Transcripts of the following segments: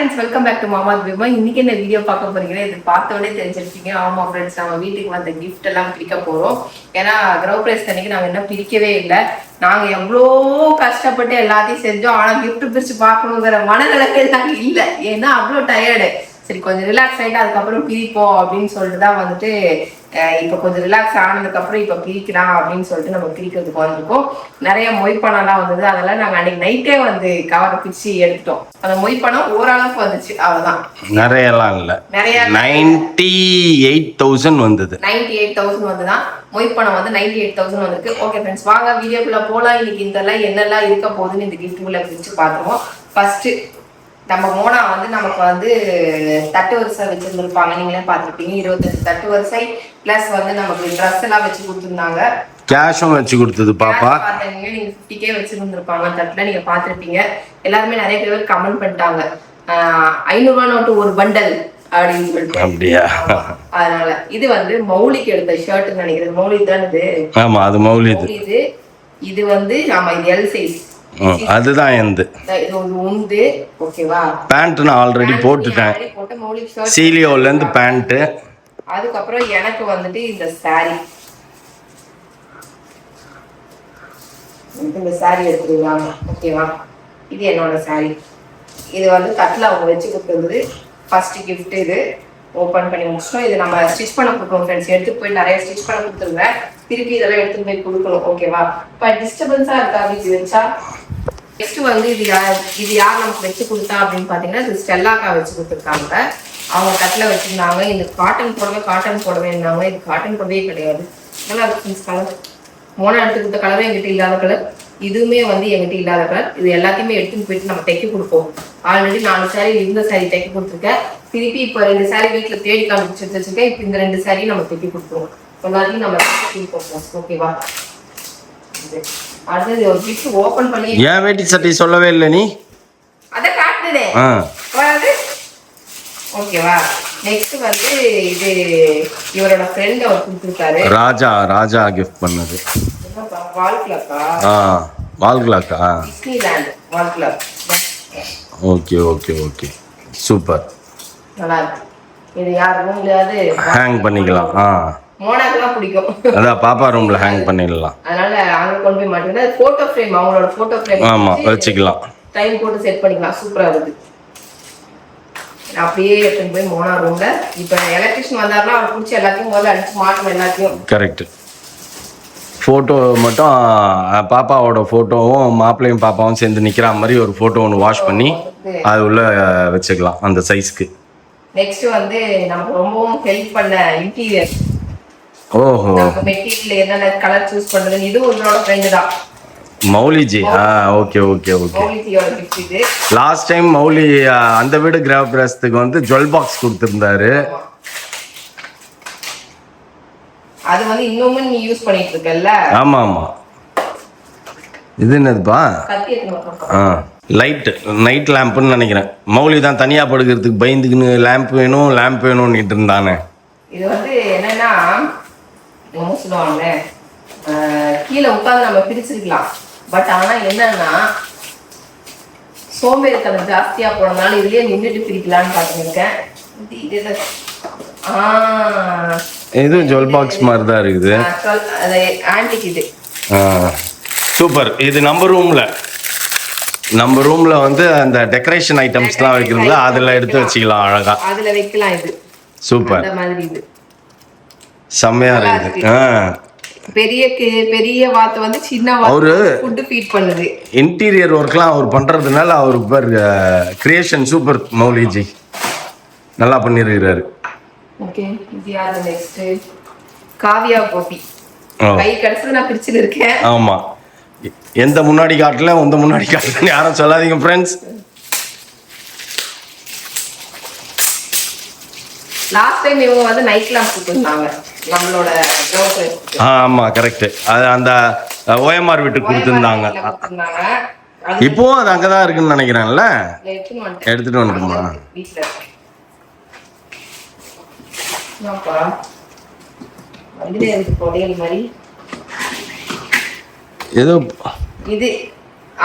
Friends, welcome back to மாமா விமா. இன்னைக்கு என்ன வீடியோ பார்க்க போறீங்கன்னா, இது பார்த்தோடனே தெரிஞ்சிருப்பீங்க. ஆமா ஃப்ரெண்ட்ஸ், நம்ம வீட்டுக்கு வந்த கிஃப்ட் எல்லாம் பிரிக்க போறோம். ஏன்னா கிரௌப்ரைஸ் அன்னைக்கு நாங்க என்ன பிரிக்கவே இல்லை. நாங்க எவ்வளோ கஷ்டப்பட்டு எல்லாத்தையும் செஞ்சோம். ஆனா கிஃப்ட் பிரிச்சு பார்க்கணுங்கிற மனநிலையில் நாங்க இல்லை. ஏன்னா அவ்வளோ டயர்டு. சரி, கொஞ்சம் ரிலாக்ஸ் ஆகிட்டு அதுக்கப்புறம் பிரிப்போம் அப்படின்னு சொல்லிட்டு தான் வந்துட்டு இப்போ கொஞ்சம் ரிலாக்ஸ் ஆனதுக்கப்புறம் இப்போ பிரிக்கலாம் அப்படின்னு சொல்லிட்டு நம்ம பிரிக்கிறதுக்கு வந்திருக்கோம். நிறைய மொய்ப்பணம்லாம் வந்தது. அதெல்லாம் நாங்கள் அன்னைக்கு நைட்டே வந்து கவரை பிரிச்சு எடுத்துட்டோம். அந்த மொய்ப்பணம் ஓரளவுக்கு வந்துச்சு, அவ்வளோதான். நிறையலாம் இல்லை, நிறைய 98,000 வந்தது. 98,000 வந்துதான். மொய்ப்பணம் வந்து 98,000 வந்திருக்கு. ஓகே ஃப்ரெண்ட்ஸ், வாங்க வீடியோக்குள்ள போகலாம். இன்னைக்கு இதெல்லாம் என்னெல்லாம் இருக்க போகுதுன்னு இந்த கிஃப்ட்டுக்குள்ள பிரிச்சு பார்த்துருவோம். ஃபர்ஸ்ட் நம்ம மோனா வந்து நமக்கு வந்து தட்டு வரிசை வச்சிருந்துருப்பாங்க. நீங்களே பார்த்துருப்பீங்க. 25 தட்டு வரிசை பிளஸ் வந்து நமக்கு ட்ரெஸ் எல்லாம் வச்சு கொடுத்துருந்தாங்க. கேஷும் வச்சு கொடுத்தது பாப்பா. பார்த்தீங்க, நீங்க 50K வச்சிருந்துருப்பாங்க தட்டுல. நீங்க பார்த்துருப்பீங்க. எல்லாருமே நிறைய பேர் கமெண்ட் பண்ணிட்டாங்க 500 ரூபா நோட்டு ஒரு பண்டல் அப்படின்னு சொல்லிட்டு. அப்படியா? அதனால இது வந்து மௌலிக்கு எடுத்த ஷர்ட்னு நினைக்கிறேன். மௌலி தான் இது. ஆமா, அது மௌலி. இது வந்து ஆமா, இது எல் சைஸ். அதுதான் எந்த இது உண்டு. ஓகேவா? பேண்ட் நான் ஆல்ரெடி போட்டுட்டேன். சீலியோல இருந்து பேண்ட். அதுக்கப்புறம் எனக்கு வந்துட்டு இந்த சாரி, இந்த சாரி எடுத்துருவாங்க. ஓகேவா? இது என்னோட சாரி. இது வந்து தட்டில் அவங்க வச்சு கொடுத்துருந்தது. ஃபர்ஸ்ட் கிஃப்ட் இது ஓப்பன் பண்ணி முடிச்சிட்டோம். இது நம்ம ஸ்டிச் பண்ண கொடுக்கணும் ஃப்ரெண்ட்ஸ். எடுத்துட்டு போய் நிறைய ஸ்டிச் பண்ண கொடுத்துருவேன். திருப்பி இதெல்லாம் எடுத்துட்டு போய் கொடுக்கணும். ஓகேவா? இப்போ டிஸ்டர்பன்ஸா இருக்கா இது வச்சா? நெக்ஸ்ட் வந்து இது யார் நமக்கு வச்சு கொடுத்தா அப்படின்னு பார்த்தீங்கன்னா, இது ஸ்டெல்லாக்கா வச்சு கொடுத்துருக்காங்க. அவங்க தட்டில் வச்சுருந்தாங்க. இந்த காட்டன் போடவேன்னாங்க. இது காட்டன் போடவே கிடையாது. நல்லா இருக்கு கலர். மோனா எடுத்து கொடுத்த கலரும் எங்கிட்ட இல்லாத கலர், இதுவுமே வந்து எங்கிட்ட இல்லாத கலர். இது எல்லாத்தையுமே எடுத்துன்னு போயிட்டு நம்ம தைக்க கொடுப்போம். ஆல்ரெடி 4 சாரி இருந்த சாரி தைக்க கொடுத்துருக்கேன். திருப்பி இப்போ 2 சாரி வீட்டில் தேடி காமிச்சு வச்சிருக்கேன். இப்போ இந்த 2 சாரி நம்ம தைக்க கொடுத்துருவோம். எல்லாத்தையும் நம்ம கொடுப்போம். ஓகேவா? அடுத்தது ஒரு கிஃப்ட் ஓபன் பண்ணி ஏன் வேட்டி சட்டை சொல்லவே இல்லை நீ? அத காட்டுதே வராது. ஓகேவா? நெக்ஸ்ட் வந்து இது இவரோட ஃப்ரெண்ட் அவர் கொடுத்துருக்காரு. ராஜா கிஃப்ட் பண்ணது. வால் கிளாக்கா? வால் கிளாக்கா? Disneyland wall clock. Okay super. நல்லா இருக்கு. இது யார் ரூம்லயாவது ஹேங் பண்ணிக்கலாம். மோனாக்கெல்லாம் பிடிக்கும். அதான் பாப்பா ரூம்ல ஹேங் பண்ணிடலாம். அதனால அங்க கொண்டு போய் மாட்டேங்குது. போட்டோ ஃப்ரேம், அவங்களோட போட்டோ ஃப்ரேம் ஆமா வச்சுக்கலாம். டைம் போட்டு செட் பண்ணிக்கலாம். சூப்பரா இருக்கு. அப்படியே எடுத்துட்டு போய் மோனா ரூம்ல. இப்ப எலக்ட்ரிஷியன் வந்தாருன்னா அவர் பிடிச்சி எல்லாத்தையும் முதல்ல அடிச்சு மாட்டணும் எல்லாத்தையும். கரெக்ட். ஃபோட்டோ மட்டும் பாப்பாவோட ஃபோட்டோவும் மாப்பிள்ளையும் பாப்பாவும் சேர்ந்து நிற்கிற மாதிரி ஒரு ஃபோட்டோ ஒன்று வாஷ் பண்ணி அது உள்ள வச்சுக்கலாம் அந்த சைஸ்க்கு. நெக்ஸ்ட் வந்து நமக்கு ரொம்பவும் ஹெல்ப் பண்ண இன்டீரியர். ஓஹோ, மெட்டீரியல் என்னென்ன கலர் சூஸ் பண்றது, இது உங்களோட ஃப்ரெண்ட் தான் மௌலிஜி. ஓகே மௌலிஜியோட கிஃப்ட் இது. லாஸ்ட் டைம் மௌலி அந்த வீடு கிராப்ரஸ்துக்கு வந்து ஜுவல் பாக்ஸ் கொடுத்துருந்தாரு. அது வந்து இன்னும் நீ யூஸ் பண்ணிட்டு இருக்கல்ல? ஆமா இது என்னதுப்பா? நைட் லேம்ப்னு நினைக்கிறேன். மௌலி தான் தனியா படுக்கிறதுக்கு பயந்துக்குன்னு லேம்ப் வேணும்னுட்டு இருந்தானே. இது வந்து என்னன்னா என்ன சொல்லுவாங்க, கீழே உட்காந்து நம்ம பிரிச்சிருக்கலாம். பட் ஆனா என்னன்னா சோம்பேறித்தனம் ஜாஸ்தியா போனதுனால இதுலயே நின்றுட்டு பிரிக்கலான்னு பார்த்துருக்கேன். இது ஜுவல் பாக்ஸ் மாதிரி தான் இருக்குது. ஆன்டிக் இது. சூப்பர். இது நம்ம ரூம்ல வந்து அந்த டெக்கரேஷன் ஐட்டம்ஸ்லாம் வைக்கிறதுல அதுல எடுத்து வச்சுக்கலாம். அழகா அதுல வைக்கலாம். இது சூப்பர். அந்த மாதிரி இது செம்மையா இருக்குது. பெரிய வாத்து வந்து சின்ன வாத்து ஃபுட் ஃபீட் பண்ணுது. இன்டீரியர் ஒர்க்லாம் அவர் பண்றதுனால அவருக்கு பேர் கிரியேஷன் சூப்பர். மௌலிஜி நல்லா பண்ணிருக்கிறாரு. ஓகே, இது யாரு நெக்ஸ்ட்? காவியா கோபி. கை கடைசில நான் பிரிச்சுட்டு இருக்கேன். ஆமா, எந்த முன்னாடி காட்டல யாரும் சொல்லாதீங்க ஃப்ரெண்ட்ஸ். லாஸ்ட் டைம் இவங்க வந்து நைட் லேம்ப் கொடுத்துருந்தாங்க நம்மளோட க்ளோஸ். ஆமா கரெக்ட். அது அந்த ஓஎம்ஆர் வீட்டுக்கு கொடுத்துருந்தாங்க. இப்போ அது அங்கதான் இருக்குன்னு நினைக்கிறேன்ல. எடுத்துட்டு வந்துட்டுமா? இது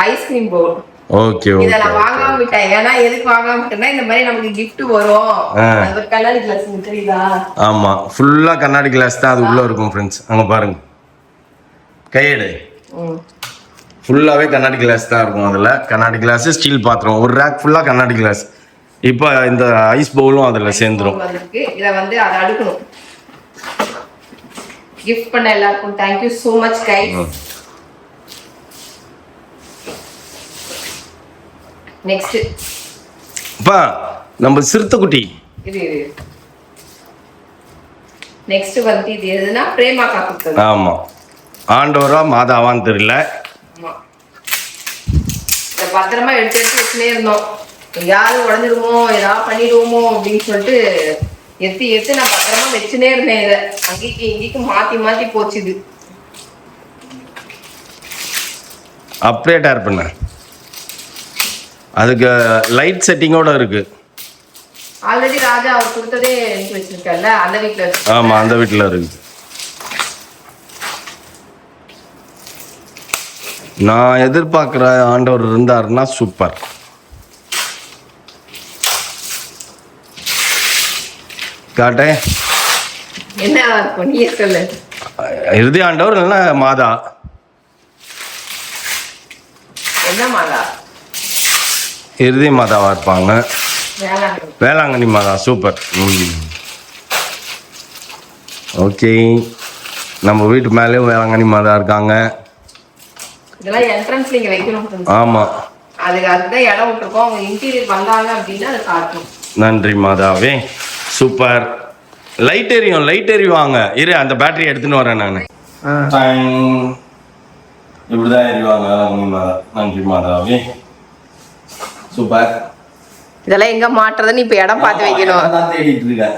ஐஸ்கிரீம் பவுல். ஓகே இத ஓகே நான் வாங்காம விட்டேன். ஏன்னா எதுக்கு வாங்காம விட்டேன்னா இந்த மாதிரி நமக்கு gift வரும். அது ஒரு கண்ணாடி கிளாஸ் தெரியுதா? ஆமா, ஃபுல்லா கண்ணாடி கிளாஸ் தான் அது உள்ள இருக்கும் ஃப்ரெண்ட்ஸ். அங்க பாருங்க, கையெடு. ஃபுல்லாவே கண்ணாடி கிளாஸ் தான் இருக்கும். அதுல கண்ணாடி கிளாஸ், ஸ்டீல் பாத்திரம், ஒரு ரேக் ஃபுல்லா கண்ணாடி கிளாஸ். இப்போ இந்த ஐஸ் பவுலும் அதுல சேர்ந்துரும். இத வந்து அதை அடுக்கணும். gift பண்ண எல்லாருக்கும் thank you so much guys. Next அப்பா நம்ம சிறுத்தைக்குட்டி. இது நெக்ஸ்ட் வந்து இது எதுனா பிரேமாக்கா கொடுத்தது. ஆமா, ஆண்டவரா மாதாவான்னு தெரியல. இதை பத்திரமா எடுத்து எடுத்து வச்சுனே இருந்தோம். யாரும் உடஞ்சிடுமோ ஏதாவது பண்ணிடுவோமோ அப்படின்னு சொல்லிட்டு எடுத்து நான் பத்திரமா வச்சுனே இருந்தேன். இதை அங்கேக்கு இங்கேக்கு மாத்தி மாத்தி போச்சு. இது அப்டேட்டா இருப்பேன். அதுக்கு லைட் செட்டிங்கோட இருக்கு. ஆல்ரெடி ராஜா அவர் கொடுத்ததே எடுத்து வச்சிருக்கல, அந்த வீட்ல இருக்கு. ஆமா, அந்த வீட்ல இருக்கு. நான் எதிர்பார்க்குற ஆண்டவர் இருந்தாருன்னா சூப்பர். காட்டே என்ன இருக்கும் நீ சொல்லு. இறுதி ஆண்டவர் இல்லைன்னா மாதா. என்ன மாதா? இறுதி மாதாவா இருப்பாங்க. வேளாங்கண்ணி மாதா. சூப்பர். ஓகே, நம்ம வீட்டு மேலேயும் வேளாங்கண்ணி மாதா இருக்காங்க. இதெல்லாம் என்ட்ரன்ஸ் நீங்க வைக்கணும். ஆமா, அதுக்கு அதுதான் இடம் விட்டுருக்கோம். அவங்க இன்டீரியர் வந்தாங்க அப்படின்னா அதை காட்டணும். நன்றி மாதாவே. சூப்பர். லைட் எரியும், லைட் எரிவாங்க. இரு, அந்த பேட்டரி எடுத்துன்னு வரேன் நான். இப்படிதான் எரிவாங்க வேளாங்கண்ணி மாதா. நன்றி மாதாவே. சூப்பர். இதெல்லாம் எங்க மாட்டுறதுன்னு இப்ப இடம் பார்த்து வைக்கணும். தான் தேடிட்டு இருக்கேன்.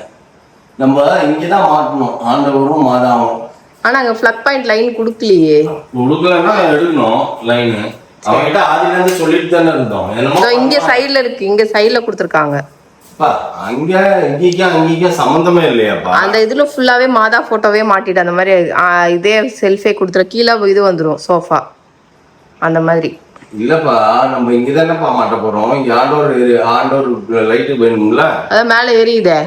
நம்ம இங்கதான் மாட்டணும், ஆண்டவரும் மாதாவும். ஆனா அங்க பிளக் பாயிண்ட் லைன் குடுக்கலையே. குடுக்கலன்னா எடுக்கணும் லைன். அவங்கிட்ட ஆதில இருந்து சொல்லிட்டு தானே இருந்தோம். என்னமோ இங்க சைடுல இருக்கு, இங்க சைடுல கொடுத்துருக்காங்க. அங்க இங்கேயும் சம்பந்தமே இல்லையாப்பா. அந்த இதுல ஃபுல்லாவே மாதா போட்டோவே மாட்டிட்டு அந்த மாதிரி இதே செல்ஃபே கொடுத்துரு. கீழே இது வந்துடும் சோஃபா அந்த மாதிரி. இல்லப்பா, நம்ம இங்கதானப்பா மாட்ட போறோம். இங்க ஆண்டோர் லைட் வேணும்ல. அதான் மேல எரியுதே.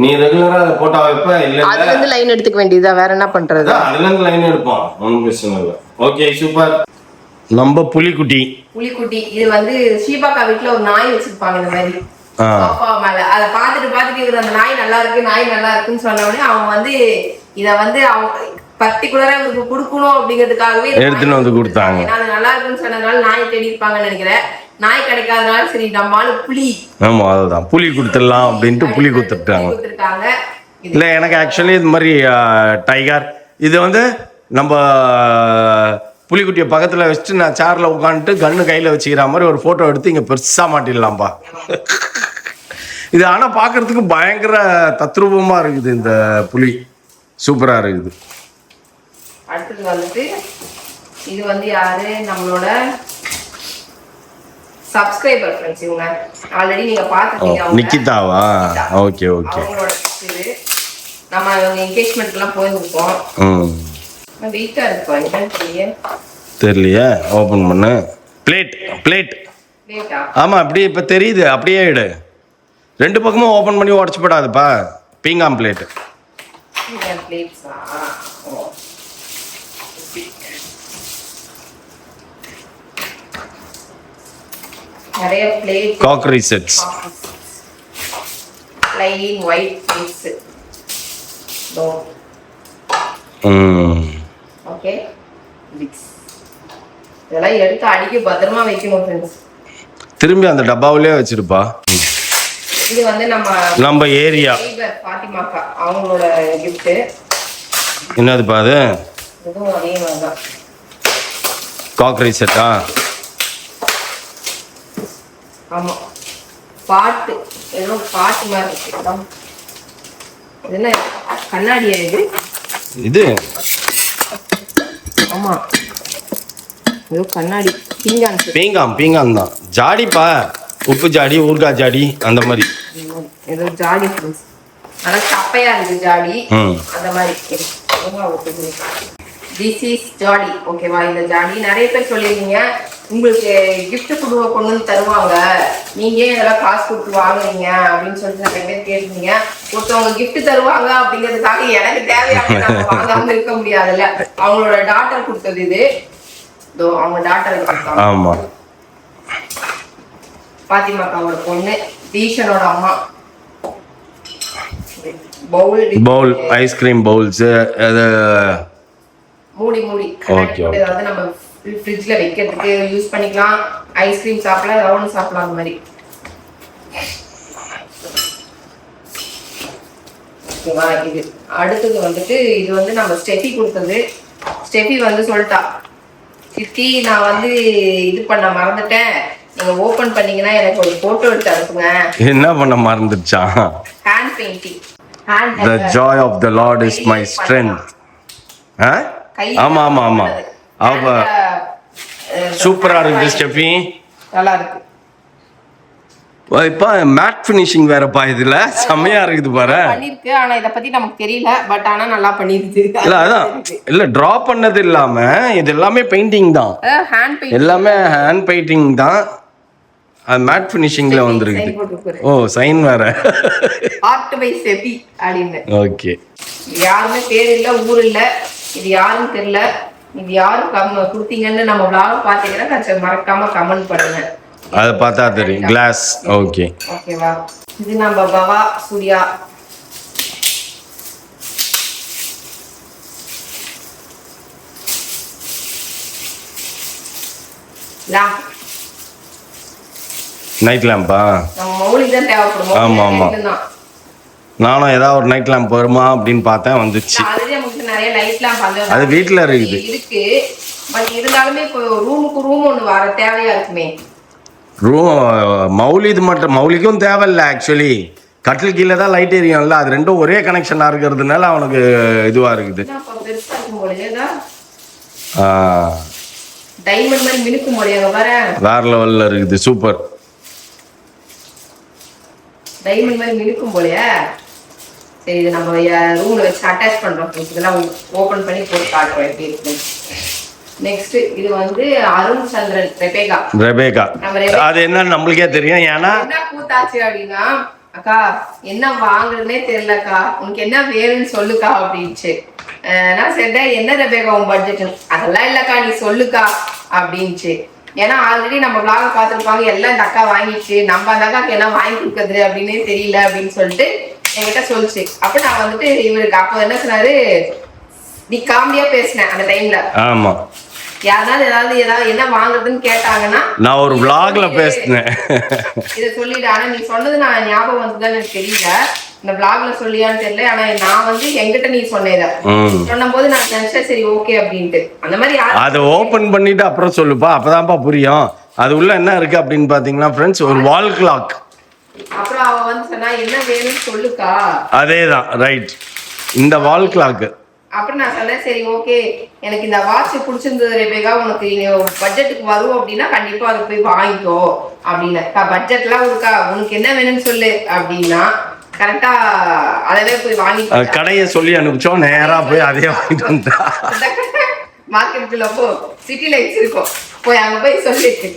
நீ ரெகுலரா போட்டா வைப்ப இல்ல? அதுல இருந்து லைன் எடுத்துக்க வேண்டியதா, வேற என்ன பண்றது? அதுல இருந்து லைன் எடுப்போம், ஒன்றும் பிரச்சனை இல்லை. Okay, super. நம்ம புலிக்குட்டி. இது வந்து ஷீபாக்கா வீட்டுல ஒரு நாய் வச்சிருப்பாங்க இந்த மாதிரி சோஃபா மேல. அதை பார்த்துட்டு இவர் அந்த நாய் நல்லா இருக்குன்னு சொன்ன உடனே அவங்க வந்து இதை வந்து அவங்க பர்டிகுலரா இவருக்கு கொடுக்கணும் அப்படிங்கிறதுக்காகவே எடுத்துன்னு வந்து கொடுத்தாங்க. அது நல்லா இருக்குன்னு சொன்னதுனால நாய் தேடி இருப்பாங்கன்னு நினைக்கிறேன். நாய் கிடைக்காதனால சரி நம்ம ஆளு புலி. ஆமா, அதுதான் புலி கொடுத்துடலாம் அப்படின்ட்டு புலி கொடுத்துருக்காங்க. இல்லை, எனக்கு ஆக்சுவலி இது மாதிரி டைகர் இது வந்து நம்ம புலிக்குட்டியை பக்கத்தில் வச்சுட்டு நான் சேரில் உட்காந்துட்டு கண்ணு கையில் வச்சுக்கிற மாதிரி ஒரு ஃபோட்டோ எடுத்து இங்கே பெருசாக மாட்டிடலாம்ப்பா. இது ஆனால் பார்க்குறதுக்கு பயங்கர தத்ரூபமாக இருக்குது. இந்த புலி சூப்பராக இருக்குது. அடுத்தது வந்துட்டு இது வந்து யாரு, நம்மளோட சப்ஸ்கிரைபர் ஃப்ரெண்ட்ஸ். இவங்க ஆல்ரெடி நீங்க பார்த்துட்டீங்க. நிக்கிதாவா? Okay okay. அவங்களோட இது நம்ம என்கேஜ்மெண்ட்லாம் போயிருக்கோம். வெயிட்டா இருக்கு, என்னன்னு தெரியலையே. ஓபன் பண்ணு. பிளேட். ஆமா, அப்படியே இப்ப தெரியுது. அப்படியே எடு. ரெண்டு பக்கமும் ஓபன் பண்ணி உடச்சு போடாதுப்பா. பீங்காம் பிளேட். நிறைய plate. Crockery sets. Line white plates. Okay, இதெல்லாம் எடுத்து அடிக்க பத்திரமா வைக்கணும் ஃப்ரெண்ட்ஸ். திரும்பி அந்த டப்பாவிலே வச்சிருப்பா. இது வந்து நம்ம ஏரியா பாத்திமாக்கா அவங்களோட gift. என்னதுப்பா அது? இதுவும் அதே மாதிரி தான். காக்கரி செட்டா? ஆமா, பாட்டு ஏதோ பாட்டு மாதிரி இருக்கு. இது என்ன கண்ணாடியா இது? ஆமா, ஏதோ கண்ணாடி. பீங்கான் தான். ஜாடிப்பா, உப்பு ஜாடி, ஊறுகாய் ஜாடி, அந்த மாதிரி ஏதோ ஜாடி. நல்லா சப்பையா இருக்கு ஜாடி, அந்த மாதிரி. திஸ் இஸ் ஜாடி. ஓகேவா? இந்த ஜாடி நிறைய பேர் சொல்லியிருந்தீங்க உங்களுக்கு gift கொண்டு வந்து தருவாங்க, நீங்க ஏன் இதெல்லாம் காசு கொடுத்து வாங்குறீங்க அப்படின்னு சொல்லிட்டு நிறைய பேர் கேட்டீங்க. ஒருத்தவங்க gift தருவாங்க அப்படிங்கிறதுக்காக எனக்கு தேவையான நம்ம வாங்காம இருக்க முடியாதுல்ல. அவங்களோட டாட்டர் கொடுத்தது இது. இதோ அவங்க டாட்டர். ஆமா, பாத்திமாக்காவோட பொண்ணு, தீஷனோட அம்மா. பவுல் ஐஸ்கிரீம் பவுல்ஸ், அது மூடி ஓகே. அதாவது நம்ம ஃப்ரிட்ஜ்ல வைக்கிறதுக்கு யூஸ் பண்ணிக்கலாம். ஐஸ்கிரீம் சாப்பிடலாம், ரவுண்ட் சாப்பிடலாம் அந்த மாதிரி. ஓகேவா? இது அடுத்தது வந்துட்டு இது வந்து நம்ம ஸ்டெஃபி கொடுத்தது. ஸ்டெஃபி வந்து சொல்லிட்டா, சித்தி நான் வந்து இது பண்ண மறந்துட்டேன், நீங்க ஓபன் பண்ணீங்கன்னா எனக்கு ஒரு போட்டோ எடுத்து அனுப்புங்க. என்ன பண்ண மறந்துச்சா? Hand painting. The joy of the Lord is my strength. ஆமா ஆமா ஆமா. அவ சூப்பரா இருக்கு ஸ்டெஃபி. நல்லா இருக்கு. இப்ப மேட் ஃபினிஷிங் வேறப்பா, இதுல செமையா இருக்குது பாரு. பண்ணிருக்கு, ஆனா இத பத்தி நமக்கு தெரியல. பட் ஆனா நல்லா பண்ணிருக்கு. இல்ல அதான் இல்ல டிரா பண்ணது இல்லாம இது எல்லாமே பெயிண்டிங் தான். ஹேண்ட் பெயிண்டிங் எல்லாமே ஹேண்ட் பெயிண்டிங் தான். அது மேட் ஃபினிஷிங்ல வந்திருக்கு. ஓ சைன் வேற. ஆர்ட் பை செபி அப்படின்னு. ஓகே. யாருமே பேர் இல்ல, ஊர் இல்ல, இது யாருன்னு தெரியல. இது யாரு கொடுத்தீங்கன்னு நம்ம vlog பாத்தீங்கன்னா கொஞ்சம் மறக்காம கமெண்ட் பண்ணுங்க. அத பார்த்தா தெரியும். கிளாஸ். ஓகே ஓகேவா? இது நம்ம பவா சூர்யா. நைட் லேம்பா? நம்ம மௌலி தான் தேவைப்படும். ஆமா ஆமா. நானும் ஏதாவது ஒரு நைட் லேம்ப் வருமா அப்படின்னு பார்த்தேன், வந்துச்சு. ஆல்ரெடி நமக்கு நிறைய லைட் லேம்ப் அது வீட்ல இருக்குது இருக்கு. பட் இருந்தாலுமே இப்போ ரூமுக்கு ரூம் ஒன்று வர தேவையா இருக்குமே. ரூம் மௌலி இது மட்டும் மௌலிக்கும் தேவையில்ல ஆக்சுவலி. கட்டில் கீழே தான் லைட் எரியும்ல, அது ரெண்டும் ஒரே கனெக்ஷனாக இருக்கிறதுனால அவனுக்கு இதுவாக இருக்குது. பெருசா இருக்கும் போலயே. டைமண்ட் மாதிரி மினுக்கும் போலயே பாரு. வேற லெவல்ல இருக்குது. சூப்பர். டைமண்ட் மாதிரி மினுக்கும் போலயே. சரி, இது நம்ம ரூம்ல வச்சு அட்டாச் பண்றோம். இதெல்லாம் ஓபன் பண்ணி போட்டு காட்டுறோம் எப்படி இருக்கு. நெக்ஸ்ட் இது வந்து அருண் சந்திரன் ரெபேகா. அது என்ன நம்மளுக்கே தெரியும். ஏன்னா என்ன கூத்தாச்சு அப்படின்னா, அக்கா என்ன வாங்குறதுனே தெரியலக்கா, உனக்கு என்ன வேணும்னு சொல்லுக்கா அப்படின்ச்சு. நான் சொல்றேன், என்ன ரெபேகா உன் பட்ஜெட்? அதெல்லாம் இல்லக்கா, நீ சொல்லுக்கா அப்படின்ச்சு. ஏன்னா ஆல்ரெடி நம்ம vlog பார்த்துருப்பாங்க, எல்லாம் இந்த அக்கா வாங்கிச்சு, நம்ம அந்த அக்காக்கு என்ன வாங்கி கொடுக்குறது அப்படின்னே தெரியல அப்படின்னு சொல்லிட்டு என்கிட்ட சொல்லிச்சு. அப்ப நான் வந்துட்டு இவருக்கு அப்போ என்ன சொன்னாரு, நீ காமெடியா பேசினேன் அந்த டைம்ல. ஆமா, யாராவது ஏதாவது என்ன வாங்குறதுன்னு கேட்டாங்கன்னா நான் ஒரு vlogல பேசினேன். இதை சொல்லிடு. ஆனா நீ சொன்னது நான் ஞாபகம் வந்ததுன்னு எனக்கு தெரியல, இந்த vlogல சொல்லியான்னு தெரியல. ஆனா நான் வந்து எங்கிட்ட நீ சொன்னேன் சொன்னும் போது நான் நினைச்சேன் சரி ஓகே அப்படின்ட்டு. அந்த மாதிரி அதை ஓபன் பண்ணிட்டு அப்புறம் சொல்லுப்பா, அப்பதான்ப்பா புரியும் அது உள்ள என்ன இருக்கு அப்படின்னு பாத்தீங்கன்னா ஃப்ரெண்ட்ஸ், ஒரு வால் கிளாக். அப்புறம் அவ வந்து சொன்னா என்ன வேணும்னு சொல்லுக்கா. அதேதான், ரைட், இந்த வால் கிளாக். அப்புறம் நான் சொன்னேன் சரி ஓகே, எனக்கு இந்த வாட்ச் பிடிச்சிருந்தது ரெபேகா, உனக்கு பட்ஜெட்டுக்கு வரும் அப்படின்னா கண்டிப்பா அதை போய் வாங்கிக்கோ அப்படின்னு. பட்ஜெட்லாம் இருக்கா, உனக்கு என்ன வேணும்னு சொல்லு அப்படின்னா கரெக்டா அதவே போய் வாங்கி கடையை சொல்லி அனுப்பிச்சோம், நேரா போய் அதே வாங்கிட்டு வந்தா. மார்க்கெட்டுக்குள்ள போ, சிட்டி லைட்ஸ் இருக்கும், போய் அங்க போய் சொல்லிட்டு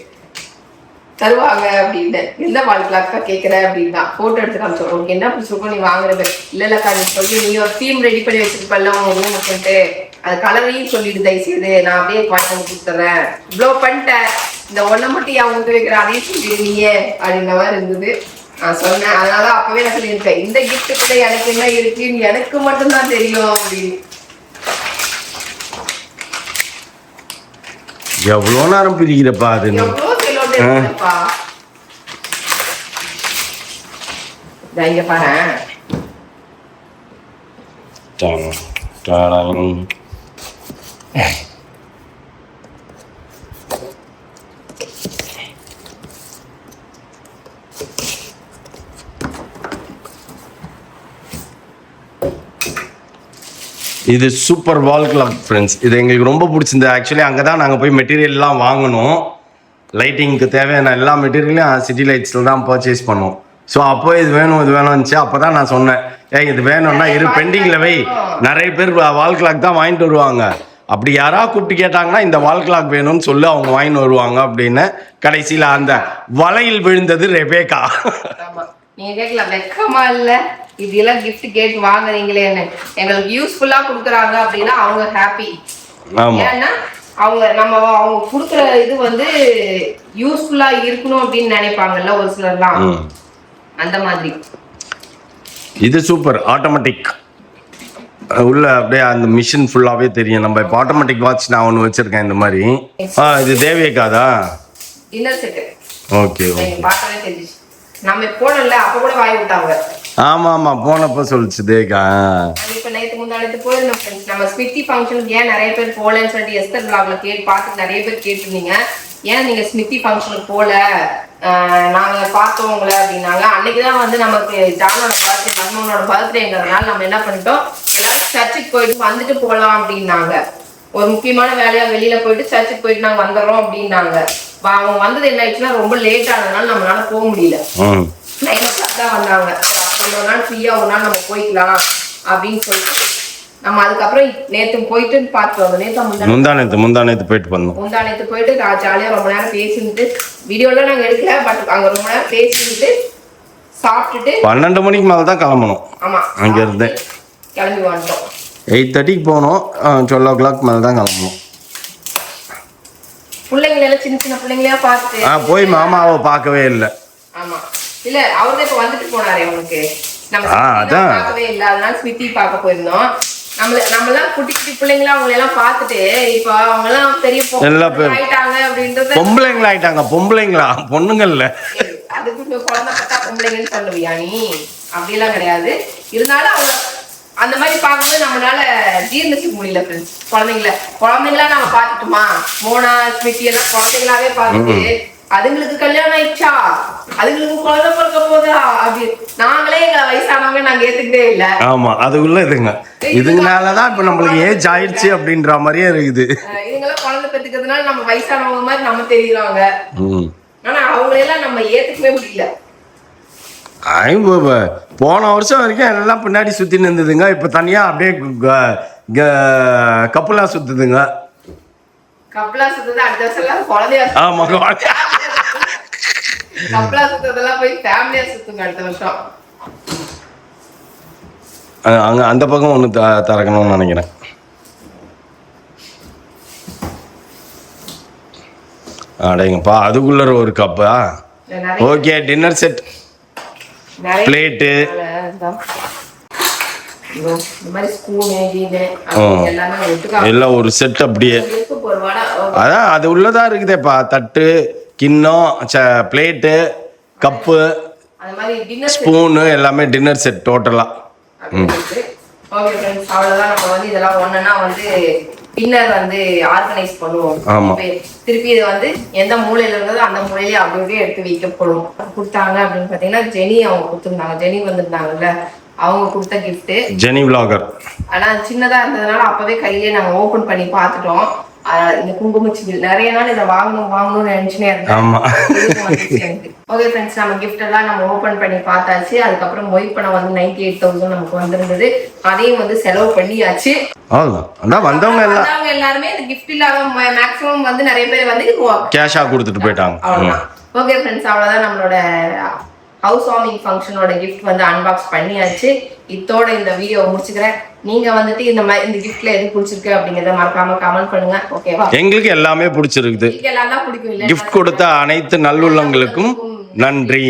தருவாங்க அப்படின்னு. எந்த வாழ்க்கை கேட்குற அப்படின்னா போட்டோ எடுத்து காமிச்சோம். உனக்கு என்ன பிடிச்சிருக்கோ நீ வாங்குறது. இல்லைல்லக்கா நீ சொல்லி நீ ஒரு தீம் ரெடி பண்ணி வச்சிருப்பல்ல உங்க ரூமுக்குன்ட்டு, அது கலரையும் சொல்லிட்டு தயவுசெய்து நான் அப்படியே வாங்கி கொடுத்துட்றேன். இவ்வளோ பண்ணிட்டேன், இந்த ஒன்றை மட்டும் என் ஊட்டு வைக்கிற அதையும் சொல்லிடுவீங்க அப்படின்ற மாதிரி இருந்தது. நான் சொன்னேன், அதனால அப்பவே நான் சொல்லியிருக்கேன், இந்த கிஃப்ட் கூட எனக்கு என்ன இருக்குன்னு எனக்கு மட்டும்தான் தெரியும் அப்படின்னு. எவ்வளோ நேரம் பிரிக்கிறப்பா அது. இங்க பாரு. இது சூப்பர் வால் கிளாக் ஃப்ரெண்ட்ஸ். இது எங்களுக்கு ரொம்ப பிடிச்சிருந்தது. ஆக்சுவலி அங்கே தான் நாங்கள் போய் மெட்டீரியல்லாம் வாங்கணும். லைட்டிங்க்கு தேவையான எல்லா மெட்டீரியலையும் சிட்டி லைட்ஸில் தான் பர்ச்சேஸ் பண்ணோம். ஸோ அப்போ இது வேணும் இது வேணும்னுச்சு. அப்போ தான் நான் சொன்னேன், இது வேணும்னா இரு பெண்டிங்கில் வை, நிறைய பேர் வால் கிளாக் தான் வாங்கிட்டு வருவாங்க, அப்படி யாராவது கூப்பிட்டு கேட்டாங்கன்னா இந்த வால் கிளாக் வேணும்னு சொல்லி அவங்க வாங்கின்னு வருவாங்க அப்படின்னு கடைசியில் அந்த வலையில் விழுந்தது ரெபேக்கா. ஆமா, நீங்க கேட்கலாம் வெக்கமா இல்ல இதெல்லாம் gift கேட்டு வாங்குறீங்களேன்னு. எங்களுக்கு யூஸ்ஃபுல்லா கொடுக்குறாங்க அப்படின்னா அவங்க ஹாப்பி. ஏன்னா அவங்க கொடுக்குற இது வந்து யூஸ்ஃபுல்லா இருக்கணும் அப்படின்னு நினைப்பாங்கல்ல ஒரு சிலர்லாம், அந்த மாதிரி. இது சூப்பர். ஆட்டோமேட்டிக் உள்ள அப்படியே அந்த மிஷின் ஃபுல்லாவே தெரியும். நம்ம இப்போ ஆட்டோமேட்டிக் வாட்ச் நான் ஒன்று வச்சிருக்கேன் இந்த மாதிரி. இது தேவியக்காதா? Dinner set. ஓகே ஓகே, பார்க்கவே தெரிஞ்சிச்சு. நம்ம போனல அப்ப கூட வாங்கி விட்டாங்க. ஆமா ஆமா, போனப்ப சொல்லிச்சு தேவிகா. இப்போ நேத்து முந்தானத்து போயிருந்தோம் ஃப்ரெண்ட்ஸ். நம்ம ஸ்மித்தி ஃபங்க்ஷனுக்கு ஏன் நிறைய பேர் போகலன்னு சொல்லிட்டு எஸ்தர் vlogல பார்த்து நிறைய பேர் கேட்டிருந்தீங்க, ஏன் நீங்க ஸ்மித்தி ஃபங்க்ஷனுக்கு போகல, நாங்க பார்த்தோம் உங்களை அப்படின்னாங்க. அன்னைக்குதான் வந்து நமக்கு ஜானோட பர்த்டே, மர்மனோட பர்த்டேங்கிறதுனால நம்ம என்ன பண்ணிட்டோம், எல்லாரும் சர்ச்சுக்கு போயிட்டு வந்துட்டு போகலாம் அப்படின்னாங்க. ஒரு முக்கியமான வேலையா வெளியில போயிட்டு சர்ச்சுக்கு போயிட்டு நாங்க வந்துடுறோம் அப்படின்னாங்க. அவங்க வந்தது என்ன ஆயிடுச்சுன்னா ரொம்ப லேட் ஆனதுனால நம்மளால போக முடியல. 9 o'clock தான் வந்தாங்க. ஒரு நாள் ஃப்ரீயா ஒரு நாள் நம்ம போய்க்கலாம் அப்படின்னு சொல்லிட்டு நம்ம அதுக்கப்புறம் நேத்து போயிட்டு பார்த்து வந்தோம். முந்தானேத்து போயிட்டு வந்தோம். முந்தானேத்து போயிட்டு ஜாலியா ரொம்ப நேரம் பேசிட்டு, வீடியோலாம் நாங்க எடுக்கல, பட் அங்க ரொம்ப நேரம் பேசிட்டு சாப்பிட்டுட்டு 12 மணிக்கு மேல தான் கிளம்பணும். ஆமா, அங்க இருந்து கிளம்பி வந்துட்டோம். 8:30க்கு போனோம், 12 o'clock மேல தான் கிளம்பணும். பிள்ளைங்களெல்லாம் சின்ன சின்ன பிள்ளைங்களா பார்த்து போய் மாமாவை பார்க்கவே இல்லை. ஆமா, இல்ல அவர்தான் இப்ப வந்துட்டு போனாரே அவனுக்கு. நம்ம அதான் பார்க்கவே இல்லை, அதனால ஸ்மித்தி பார்க்க போயிருந்தோம். நம்மளாம் குட்டி குட்டி பிள்ளைங்களா அவங்களை எல்லாம் பார்த்துட்டு இப்ப அவங்க எல்லாம் பெரிய ஆயிட்டாங்க அப்படின்றது. பொம்பளைங்களா ஆயிட்டாங்க. பொம்பளைங்களா, பொண்ணுங்க இல்ல. அதுக்கு குழந்தை பார்த்தா பொம்பளைங்கன்னு சொல்லுவியா நீ? அப்படியெல்லாம் கிடையாது. இருந்தாலும் அவங்க அந்த மாதிரி பார்க்கும்போது நம்மளால ஜீர்ணிச்சிக்க முடியல ஃப்ரெண்ட்ஸ். குழந்தைங்களா நம்ம பார்த்துட்டோமா, மோனா ஸ்மித்தி எல்லாம் குழந்தைங்களாவே பார்த்துட்டு அதுங்களுக்கு கல்யாணம் ஆயிடுச்சா, அதுங்களுக்கு குழந்தை பிறக்க போதா அப்படி நாங்களே எங்களை வயசானவங்க நாங்க ஏத்துக்கிட்டே இல்ல. ஆமா, அதுக்குள்ள இதுங்கனாலதான் இப்ப நம்மளுக்கு ஏஜ் ஆயிடுச்சு அப்படின்ற மாதிரியே இருக்குது. இதுங்கெல்லாம் குழந்தை பெற்றுக்கிறதுனால நம்ம வயசானவங்க மாதிரி நம்ம தெரியுறாங்க. ஆனா அவங்களெல்லாம் நம்ம ஏத்துக்கவே முடியல. போன வருஷம் வரைக்கும் எல்லாம் பின்னாடி சுத்தி நின்றுதுங்க. இப்ப தனியா அப்படியே கப்புலா சுத்துதுங்க. கப்லா சுத்தது அடுத்த வருஷம் குழந்தையா. ஆமா, கப்லா சுத்ததெல்லாம் போய் ஃபேமிலியா சுத்துங்க அடுத்த வருஷம். அங்க அந்த பக்கம் ஒண்ணு திறக்கணும்னு நினைக்கிறேன். அடேங்கப்பா, அதுக்குள்ள ஒரு கப்பா. ஓகே, டின்னர் செட், பிளேட்டு, எல்லாம் ஒரு செட் அப்படியே. அதான் அது உள்ளதான் இருக்குதேப்பா. தட்டு, கிண்ணம், பிளேட்டு, கப்பு, ஸ்பூனு எல்லாமே டின்னர் செட் டோட்டலா. அவ்வளவுதான். நம்ம வந்து இதெல்லாம் ஒண்ணுன்னா வந்து பின்னர் வந்து ஆர்கனைஸ் பண்ணுவோம். திருப்பி இது வந்து எந்த மூலையில இருந்ததோ அந்த மூலையிலேயே அப்படியே எடுத்து வைக்கப்படும். கொடுத்தாங்க அப்படின்னு பாத்தீங்கன்னா ஜெனி அவங்க கொடுத்துருந்தாங்க. ஜெனி வந்திருந்தாங்கல்ல, அவங்க கொடுத்த கிஃப்ட். Jenny vlogger. ஆனா சின்னதா இருந்ததுனால அப்பவே கையிலேயே நாங்க ஓபன் பண்ணி பார்த்துட்டோம். இந்த குங்குமச்சிபில் நிறைய நாள் இதை வாங்கணும்னு நினைச்சுனே இருந்தேன். ஓகே ஃப்ரெண்ட்ஸ், நம்ம கிஃப்ட் எல்லாம் நம்ம ஓபன் பண்ணி பார்த்தாச்சு. அதுக்கப்புறம் மொய் பணம் வந்து 98,000 நமக்கு வந்திருந்தது. அதையும் வந்து செலவு பண்ணியாச்சு. வந்தவங்க எல்லாருமே இந்த கிஃப்ட் இல்லாத மேக்ஸிமம் வந்து நிறைய பேர் வந்து கேஷா கொடுத்துட்டு போயிட்டாங்க. ஓகே ஃப்ரெண்ட்ஸ், அவ்வளவுதான் நம்மளோட ஹவுஸ் வார்மிங் ஃபங்க்ஷனோட கிஃப்ட் வந்து அன்பாக்ஸ் பண்ணியாச்சு. இதோட இந்த வீடியோ முடிச்சுக்கிறேன். நீங்க வந்துட்டு இந்த கிஃப்ட்ல எது பிடிச்சிருக்கு அப்படிங்கறத மறக்காம கமெண்ட் பண்ணுங்க. ஓகேவா? எங்களுக்கு எல்லாமே பிடிச்சிருக்குது. எல்லாம் பிடிக்கும் இல்ல? கிஃப்ட் கொடுத்த அனைத்து நல்லுள்ளங்களுக்கும் நன்றி.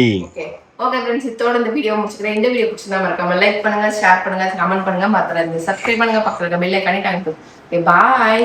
ஓகே ஃப்ரெண்ட்ஸ், இதோட இந்த வீடியோ முடிச்சுக்கிறேன். இந்த வீடியோ பிடிச்சிருந்தா மறக்காம லைக் பண்ணுங்க, ஷேர் பண்ணுங்க, கமெண்ட் பண்ணுங்க, மறந்துடாதீங்க சப்ஸ்கிரைப் பண்ணுங்க, பக்கத்துல இருக்க பெல் ஐகானை டாங். பாய்.